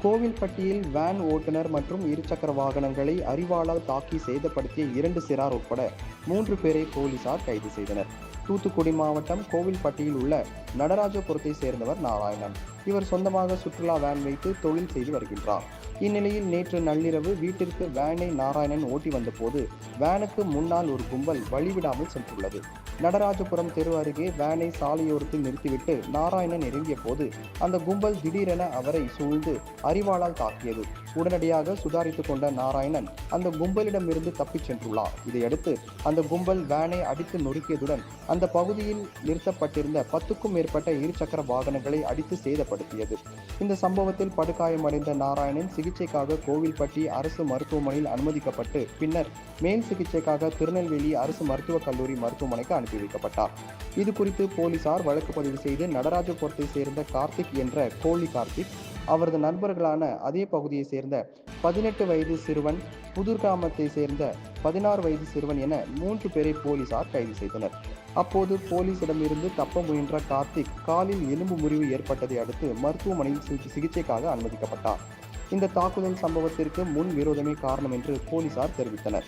கோவில்பட்டியில் வேன் ஓட்டுநர் மற்றும் இருசக்கர வாகனங்களை அரிவாளால் தாக்கி சேதப்படுத்திய 2 சிறார் உட்பட 3 பேரை போலீசார் கைது செய்தனர். தூத்துக்குடி மாவட்டம் கோவில்பட்டியில் உள்ள நடராஜபுரத்தை சேர்ந்தவர் நாராயணன். இவர் சொந்தமாக சுற்றுலா வேன் வைத்து தொழில் செய்து வருகின்றார். இந்நிலையில் நேற்று நள்ளிரவு வீட்டிற்கு வேனை நாராயணன் ஓட்டி வந்தபோது வேனுக்கு முன்னால் ஒரு கும்பல் வழிவிடாமல் சென்றுள்ளது. நடராஜபுரம் தெரு அருகே வேனை சாலையோரத்தில் நிறுத்திவிட்டு நாராயணன் இறங்கிய போது அந்த கும்பல் திடீரென அவரை சூழ்ந்து அரிவாளால் தாக்கியது. உடனடியாக சுதாரித்துக் கொண்ட நாராயணன் அந்த கும்பலிடமிருந்து தப்பிச் சென்றுள்ளார். இதையடுத்து அந்த கும்பல் வேனை அடித்து நொறுக்கியதுடன் அந்த பகுதியில் நிறுத்தப்பட்டிருந்த 10க்கும் மேற்பட்ட இருசக்கர வாகனங்களை அடித்து சேதப்படுத்தியது. இந்த சம்பவத்தில் படுகாயமடைந்த நாராயணன் சிகிச்சைக்காக கோவில்பட்டி அரசு மருத்துவமனையில் அனுமதிக்கப்பட்டு பின்னர் மேல் சிகிச்சைக்காக திருநெல்வேலி அரசு மருத்துவக் கல்லூரி மருத்துவமனைக்கு அனுப்பி வைக்கப்பட்டார். இது குறித்து போலீசார் வழக்கு பதிவு செய்து நடராஜபுரத்தை சேர்ந்த கார்த்திக் என்ற கோழி கார்த்திக், அவரது நண்பர்களான அதே பகுதியை சேர்ந்த 18 வயது சிறுவன், புதூர் கிராமத்தை சேர்ந்த 16 வயது சிறுவன் என 3 பேரை போலீசார் கைது செய்தனர். அப்போது போலீசிடமிருந்து தப்ப முயன்ற கார்த்திக் காலில் எலும்பு முறிவு ஏற்பட்டதை அடுத்து மருத்துவமனையில் சிகிச்சைக்காக அனுமதிக்கப்பட்டார். இந்த தாக்குதல் சம்பவத்திற்கு முன் விரோதமே காரணம் என்று போலீசார் தெரிவித்தனர்.